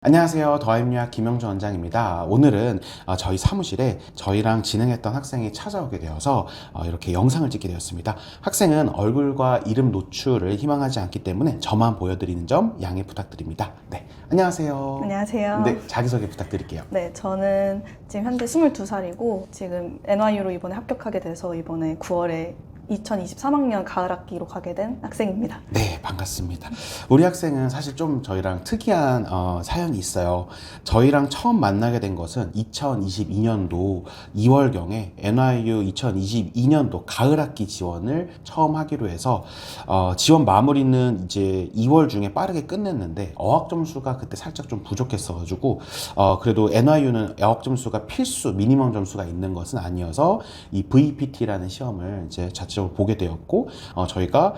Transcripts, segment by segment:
안녕하세요. 더하임유학 김영준 원장입니다. 오늘은 저희 사무실에 저희랑 진행했던 학생이 찾아오게 되어서 이렇게 영상을 찍게 되었습니다. 학생은 얼굴과 이름 노출을 희망하지 않기 때문에 저만 보여드리는 점 양해 부탁드립니다. 네, 안녕하세요. 안녕하세요. 네, 자기소개 부탁드릴게요. 네, 저는 지금 현재 22살이고 지금 NYU로 이번에 합격하게 돼서 이번에 9월에 2023학년 가을 학기로 가게 된 학생입니다. 네, 반갑습니다. 우리 학생은 사실 좀 저희랑 특이한 사연이 있어요. 저희랑 처음 만나게 된 것은 2022년도 2월경에 NYU 2022년도 가을 학기 지원을 처음 하기로 해서 지원 마무리는 이제 2월 중에 빠르게 끝냈는데 어학 점수가 그때 살짝 좀 부족했어가지고 그래도 NYU는 어학 점수가 필수 미니멈 점수가 있는 것은 아니어서 이 VPT라는 시험을 이제 자체적으로 보게 되었고 저희가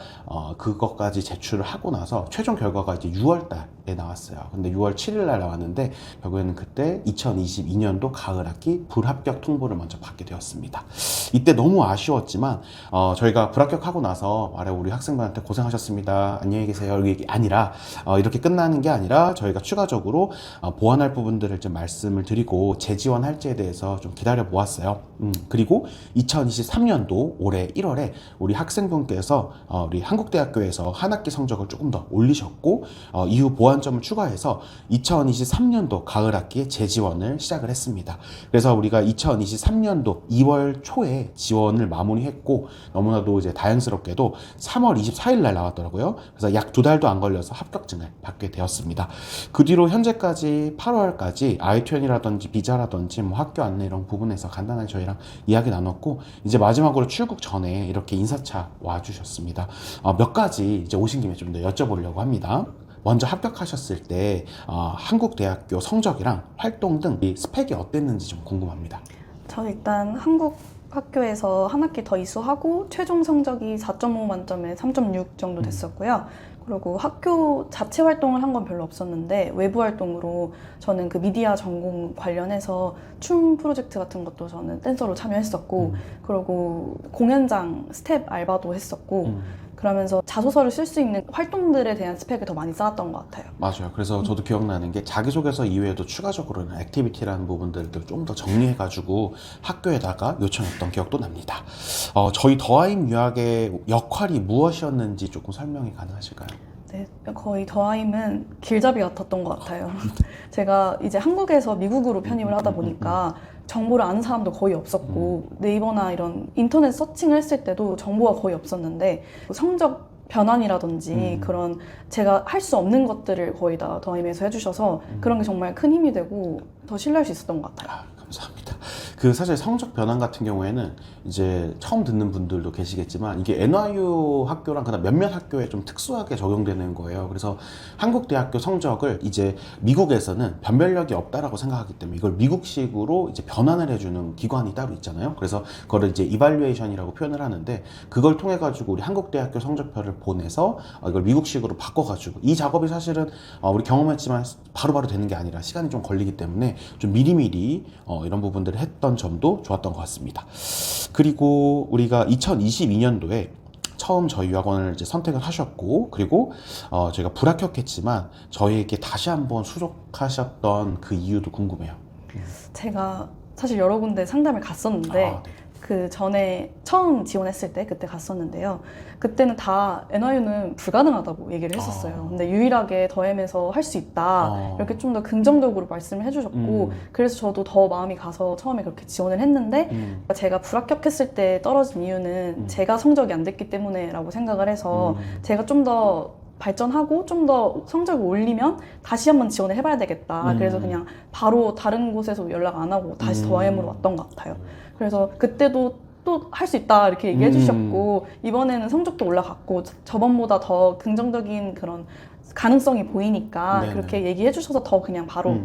그것까지 제출을 하고 나서 최종 결과가 이제 6월 달에 나왔어요. 근데 6월 7일 날 나왔는데 결국에는 그때 2022년도 가을 학기 불합격 통보를 먼저 받게 되었습니다. 이때 너무 아쉬웠지만 저희가 불합격하고 나서 아래 우리 학생분한테 고생하셨습니다. 안녕히 계세요. 이게 아니라 이렇게 끝나는 게 아니라 저희가 추가적으로 보완할 부분들을 좀 말씀을 드리고 재지원할지에 대해서 좀 기다려 보았어요. 그리고 2023년도 올해 1월에 우리 학생분께서 우리 한국대학교에서 한 학기 성적을 조금 더 올리셨고 이후 보완점을 추가해서 2023년도 가을 학기에 재지원을 시작을 했습니다. 그래서 우리가 2023년도 2월 초에 지원을 마무리했고 너무나도 이제 다행스럽게도 3월 24일 날 나왔더라고요. 그래서 약 2달도 안 걸려서 합격증을 받게 되었습니다. 그 뒤로 현재까지 8월까지 I-20이라든지 비자라든지 뭐 학교 안내 이런 부분에서 간단하게 저희랑 이야기 나눴고 이제 마지막으로 출국 전에 이렇게 인사차 와주셨습니다. 몇 가지 이제 오신 김에 좀 더 여쭤보려고 합니다. 먼저 합격하셨을 때 한국 대학교 성적이랑 활동 등 이 스펙이 어땠는지 좀 궁금합니다. 저 일단 한국 학교에서 한 학기 더 이수하고 최종 성적이 4.5 만점에 3.6 정도 됐었고요. 그리고 학교 자체 활동을 한 건 별로 없었는데 외부 활동으로 저는 그 미디어 전공 관련해서 춤 프로젝트 같은 것도 저는 댄서로 참여했었고 그리고 공연장 스텝 알바도 했었고 그러면서 자소서를 쓸 수 있는 활동들에 대한 스펙을 더 많이 쌓았던 것 같아요. 맞아요. 그래서 저도 기억나는 게 자기소개서 이외에도 추가적으로는 액티비티라는 부분들도 좀 더 정리해가지고 학교에다가 요청했던 기억도 납니다. 저희 더하임 유학의 역할이 무엇이었는지 조금 설명이 가능하실까요? 네, 거의 더하임은 길잡이 같았던 것 같아요. 제가 이제 한국에서 미국으로 편입을 하다 보니까 정보를 아는 사람도 거의 없었고 네이버나 이런 인터넷 서칭을 했을 때도 정보가 거의 없었는데 성적 변환이라든지 그런 제가 할 수 없는 것들을 거의 다 더하임에서 해주셔서 그런 게 정말 큰 힘이 되고 더 신뢰할 수 있었던 것 같아요. 감사합니다. 그 사실 성적 변환 같은 경우에는 이제 처음 듣는 분들도 계시겠지만 이게 NYU 학교랑 그다음 몇몇 학교에 좀 특수하게 적용되는 거예요. 그래서 한국 대학교 성적을 이제 미국에서는 변별력이 없다라고 생각하기 때문에 이걸 미국식으로 이제 변환을 해주는 기관이 따로 있잖아요. 그래서 그거를 이제 이발루에이션이라고 표현을 하는데 그걸 통해 가지고 우리 한국 대학교 성적표를 보내서 이걸 미국식으로 바꿔가지고 이 작업이 사실은 우리 경험했지만 바로바로 되는 게 아니라 시간이 좀 걸리기 때문에 좀 미리미리 이런 부분들을 했던 점도 좋았던 것 같습니다. 그리고 우리가 2022년도에 처음 저희 유학원을 이제 선택을 하셨고 그리고 저희가 불합격했지만 저희에게 다시 한번 수록하셨던 그 이유도 궁금해요. 제가 사실 여러 군데 상담을 갔었는데 네. 그 전에 처음 지원했을 때 그때 갔었는데요. 그때는 다 NYU는 불가능하다고 얘기를 했었어요. 근데 유일하게 더햄에서 할 수 있다 이렇게 좀 더 긍정적으로 말씀을 해주셨고 그래서 저도 더 마음이 가서 처음에 그렇게 지원을 했는데 제가 불합격했을 때 떨어진 이유는 제가 성적이 안 됐기 때문에라고 생각을 해서 제가 좀 더 발전하고 좀 더 성적을 올리면 다시 한번 지원을 해봐야 되겠다. 그래서 그냥 바로 다른 곳에서 연락 안 하고 다시 더햄으로 왔던 것 같아요. 그래서 그때도 또 할 수 있다 이렇게 얘기해 주셨고 이번에는 성적도 올라갔고 저번보다 더 긍정적인 그런 가능성이 보이니까 네네. 그렇게 얘기해 주셔서 더 그냥 바로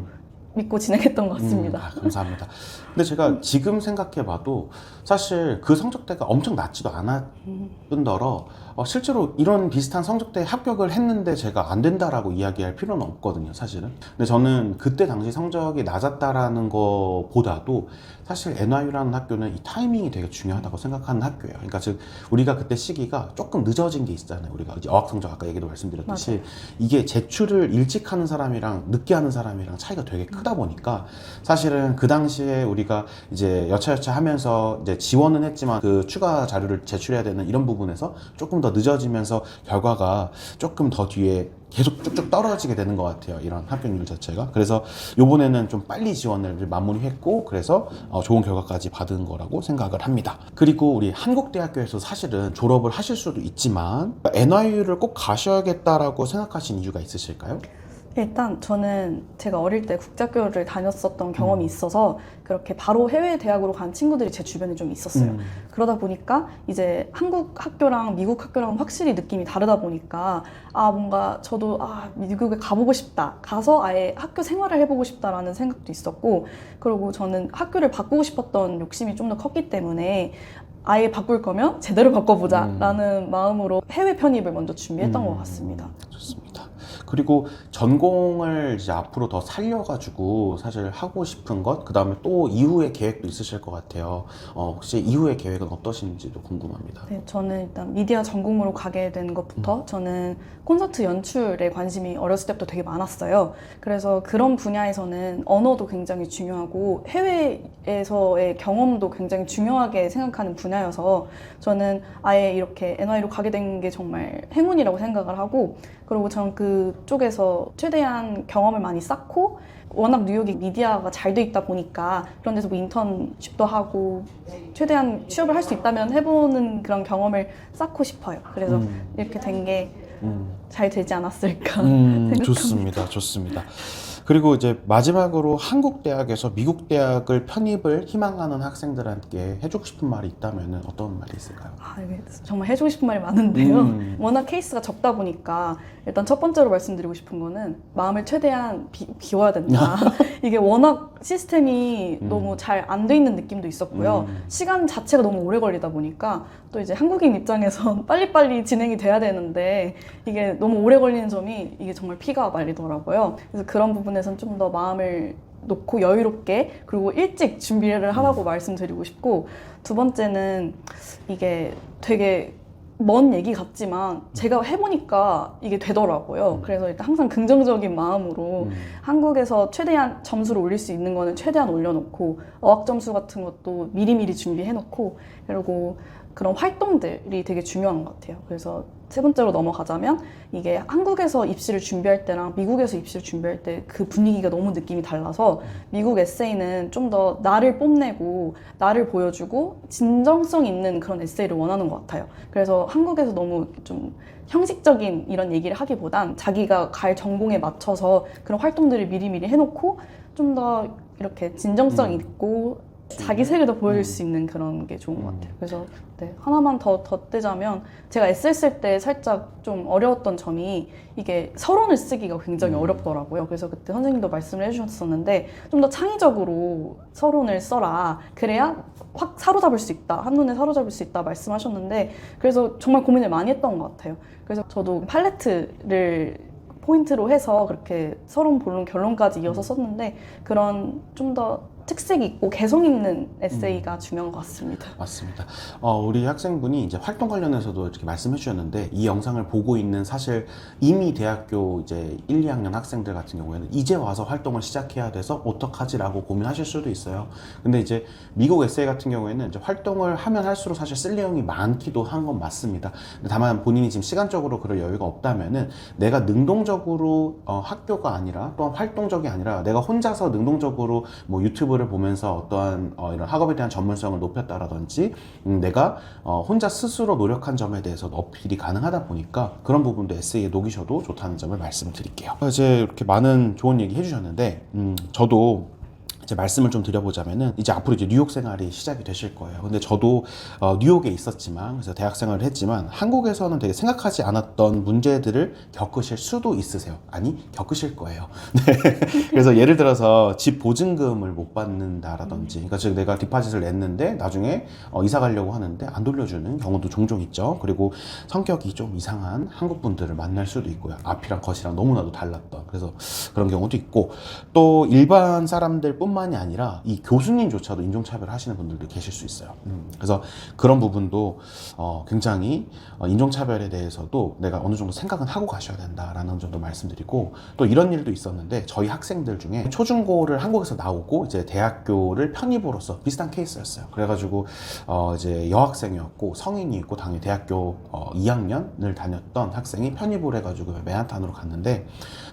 믿고 진행했던 것 같습니다. 감사합니다. 근데 제가 지금 생각해봐도 사실 그 성적대가 엄청 낮지도 않았뿐더러 실제로 이런 비슷한 성적대에 합격을 했는데 제가 안 된다라고 이야기할 필요는 없거든요, 사실은. 근데 저는 그때 당시 성적이 낮았다라는 것보다도 사실 NYU라는 학교는 이 타이밍이 되게 중요하다고 생각하는 학교예요. 그러니까 즉 우리가 그때 시기가 조금 늦어진 게 있잖아요. 우리가 이제 어학성적 아까 얘기도 말씀드렸듯이 맞아요. 이게 제출을 일찍 하는 사람이랑 늦게 하는 사람이랑 차이가 되게 크다 보니까 사실은 그 당시에 우리가 이제 여차여차 하면서 이제 지원은 했지만 그 추가 자료를 제출해야 되는 이런 부분에서 조금 더 늦어지면서 결과가 조금 더 뒤에 계속 쭉쭉 떨어지게 되는 것 같아요. 이런 합격률 자체가. 그래서 요번에는 좀 빨리 지원을 마무리했고 그래서 좋은 결과까지 받은 거라고 생각을 합니다. 그리고 우리 한국대학교에서 사실은 졸업을 하실 수도 있지만 NYU를 꼭 가셔야겠다라고 생각하신 이유가 있으실까요? 일단 저는 제가 어릴 때 국제학교를 다녔었던 경험이 있어서 그렇게 바로 해외 대학으로 간 친구들이 제 주변에 좀 있었어요. 그러다 보니까 이제 한국 학교랑 미국 학교랑 확실히 느낌이 다르다 보니까 뭔가 저도 미국에 가보고 싶다. 가서 아예 학교 생활을 해보고 싶다라는 생각도 있었고 그리고 저는 학교를 바꾸고 싶었던 욕심이 좀 더 컸기 때문에 아예 바꿀 거면 제대로 바꿔보자 라는 마음으로 해외 편입을 먼저 준비했던 것 같습니다. 좋습니다. 그리고 전공을 이제 앞으로 더 살려가지고 사실 하고 싶은 것, 그 다음에 또 이후의 계획도 있으실 것 같아요. 혹시 이후의 계획은 어떠신지도 궁금합니다. 네, 저는 일단 미디어 전공으로 가게 된 것부터 저는 콘서트 연출에 관심이 어렸을 때부터 되게 많았어요. 그래서 그런 분야에서는 언어도 굉장히 중요하고 해외에서의 경험도 굉장히 중요하게 생각하는 분야여서 저는 아예 이렇게 NY로 가게 된 게 정말 행운이라고 생각을 하고 그리고 저는 그쪽에서 최대한 경험을 많이 쌓고 워낙 뉴욕이 미디어가 잘 돼 있다 보니까 그런 데서 뭐 인턴십도 하고 최대한 취업을 할 수 있다면 해보는 그런 경험을 쌓고 싶어요. 그래서 이렇게 된 게 잘 되지 않았을까 생각합니다. 좋습니다. 좋습니다. 그리고 이제 마지막으로 한국 대학에서 미국 대학을 편입을 희망하는 학생들한테 해주고 싶은 말이 있다면 어떤 말이 있을까요? 이게 정말 해주고 싶은 말이 많은데요. 워낙 케이스가 적다 보니까 일단 첫 번째로 말씀드리고 싶은 거는 마음을 최대한 비워야 된다. 이게 워낙 시스템이 너무 잘 안 돼 있는 느낌도 있었고요. 시간 자체가 너무 오래 걸리다 보니까 또 이제 한국인 입장에선 빨리빨리 진행이 돼야 되는데 이게 너무 오래 걸리는 점이 이게 정말 피가 말리더라고요. 그래서 그런 부분에선 좀 더 마음을 놓고 여유롭게 그리고 일찍 준비를 하라고 말씀드리고 싶고 두 번째는 이게 되게 먼 얘기 같지만 제가 해보니까 이게 되더라고요. 그래서 일단 항상 긍정적인 마음으로 한국에서 최대한 점수를 올릴 수 있는 거는 최대한 올려놓고 어학 점수 같은 것도 미리미리 준비해놓고 그리고 그런 활동들이 되게 중요한 것 같아요. 그래서 세 번째로 넘어가자면 이게 한국에서 입시를 준비할 때랑 미국에서 입시를 준비할 때 그 분위기가 너무 느낌이 달라서 미국 에세이는 좀 더 나를 뽐내고 나를 보여주고 진정성 있는 그런 에세이를 원하는 것 같아요. 그래서 한국에서 너무 좀 형식적인 이런 얘기를 하기보단 자기가 갈 전공에 맞춰서 그런 활동들을 미리미리 해놓고 좀 더 이렇게 진정성 있고 자기 세계를 더 보여줄 수 있는 그런 게 좋은 것 같아요. 그래서 하나만 더 덧대자면 제가 에세이 쓸 때 살짝 좀 어려웠던 점이 이게 서론을 쓰기가 굉장히 어렵더라고요. 그래서 그때 선생님도 말씀을 해주셨었는데 좀 더 창의적으로 서론을 써라. 그래야 확 사로잡을 수 있다. 한눈에 사로잡을 수 있다 말씀하셨는데 그래서 정말 고민을 많이 했던 것 같아요. 그래서 저도 팔레트를 포인트로 해서 그렇게 서론, 본론, 결론까지 이어서 썼는데 그런 좀 더 특색 있고 개성 있는 에세이가 중요한 것 같습니다. 맞습니다. 우리 학생분이 이제 활동 관련해서도 이렇게 말씀해 주셨는데 이 영상을 보고 있는 사실 이미 대학교 이제 1, 2학년 학생들 같은 경우에는 이제 와서 활동을 시작해야 돼서 어떡하지라고 고민하실 수도 있어요. 근데 이제 미국 에세이 같은 경우에는 이제 활동을 하면 할수록 사실 쓸 내용이 많기도 한 건 맞습니다. 다만 본인이 지금 시간적으로 그럴 여유가 없다면은 내가 능동적으로 학교가 아니라 또한 활동적이 아니라 내가 혼자서 능동적으로 뭐 유튜브 를 보면서 어떠한 이런 학업에 대한 전문성을 높였다라든지 내가 혼자 스스로 노력한 점에 대해서 어필이 가능하다 보니까 그런 부분도 에세이에 녹이셔도 좋다는 점을 말씀드릴게요. 이제 이렇게 많은 좋은 얘기 해주셨는데 저도 이제 말씀을 좀 드려보자면은 이제 앞으로 이제 뉴욕 생활이 시작이 되실 거예요. 근데 저도 뉴욕에 있었지만 그래서 대학 생활을 했지만 한국에서는 되게 생각하지 않았던 문제들을 겪으실 수도 있으세요. 아니 겪으실 거예요. 네. 그래서 예를 들어서 집 보증금을 못 받는다라든지, 그러니까 즉 내가 디파짓을 냈는데 나중에 이사 가려고 하는데 안 돌려주는 경우도 종종 있죠. 그리고 성격이 좀 이상한 한국 분들을 만날 수도 있고요. 앞이랑 겉이랑 너무나도 달랐던, 그래서 그런 경우도 있고, 또 일반 사람들뿐만이 아니라 이 교수님조차도 인종차별 하시는 분들도 계실 수 있어요. 그래서 그런 부분도 굉장히 인종차별에 대해서도 내가 어느 정도 생각은 하고 가셔야 된다라는 점도 말씀드리고, 또 이런 일도 있었는데 저희 학생들 중에 초중고를 한국에서 나오고 이제 대학교를 편입으로써 비슷한 케이스였어요. 그래가지고 이제 여학생이었고 성인이 있고 당연히 대학교 2학년을 다녔던 학생이 편입을 해가지고 맨하탄으로 갔는데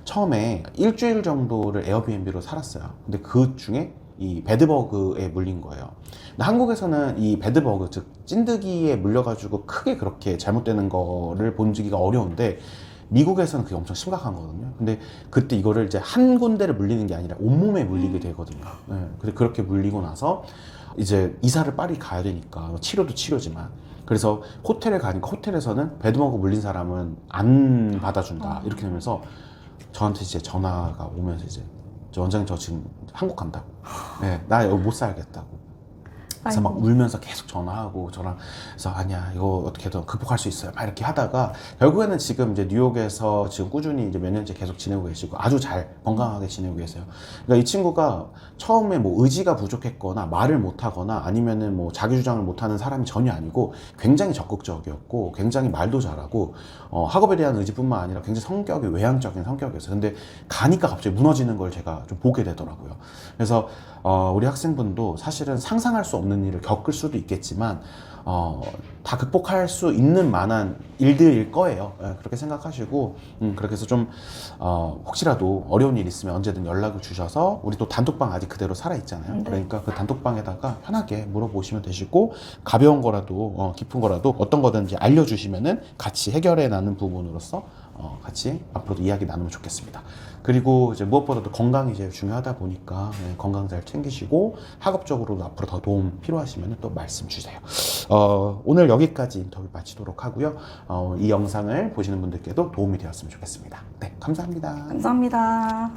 처음에 일주일 정도를 에어비앤비로 살았어요. 근데 그 중에 이 배드버그에 물린 거예요. 근데 한국에서는 이 배드버그, 즉 찐드기에 물려가지고 크게 그렇게 잘못되는 거를 본지기가 어려운데 미국에서는 그게 엄청 심각한 거거든요. 근데 그때 이거를 이제 한 군데를 물리는 게 아니라 온몸에 물리게 되거든요. 네. 근데 그렇게 물리고 나서 이제 이사를 빨리 가야 되니까 치료도 치료지만, 그래서 호텔에 가니까 호텔에서는 배드버그 물린 사람은 안 받아준다 이렇게 되면서 저한테 이제 전화가 오면서 이제 저 원장님 저 지금 한국 간다고, 네, 나 여기 못 살겠다고. 그래서 막 울면서 계속 전화하고 저랑, 그래서 아니야 이거 어떻게든 극복할 수 있어요 막 이렇게 하다가 결국에는 지금 이제 뉴욕에서 지금 꾸준히 이제 몇 년째 계속 지내고 계시고 아주 잘 건강하게 지내고 계세요. 그러니까 이 친구가 처음에 뭐 의지가 부족했거나 말을 못하거나 아니면은 뭐 자기 주장을 못하는 사람이 전혀 아니고 굉장히 적극적이었고 굉장히 말도 잘하고 학업에 대한 의지뿐만 아니라 굉장히 성격이 외향적인 성격이었어요. 근데 가니까 갑자기 무너지는 걸 제가 좀 보게 되더라고요. 그래서 우리 학생분도 사실은 상상할 수 없는 일을 겪을 수도 있겠지만 다 극복할 수 있는 만한 일들일 거예요. 그렇게 생각하시고 그렇게 해서 좀 혹시라도 어려운 일 있으면 언제든 연락을 주셔서, 우리 또 단톡방 아직 그대로 살아있잖아요. 네. 그러니까 그 단톡방에다가 편하게 물어보시면 되시고, 가벼운 거라도 깊은 거라도 어떤 거든지 알려주시면은 같이 해결해 나는 부분으로서 같이 앞으로도 이야기 나누면 좋겠습니다. 그리고 이제 무엇보다도 건강이 제일 중요하다 보니까 건강 잘 챙기시고 학업적으로도 앞으로 더 도움 필요하시면 또 말씀 주세요. 오늘 여기까지 인터뷰 마치도록 하고요. 이 영상을 보시는 분들께도 도움이 되었으면 좋겠습니다. 네, 감사합니다. 감사합니다.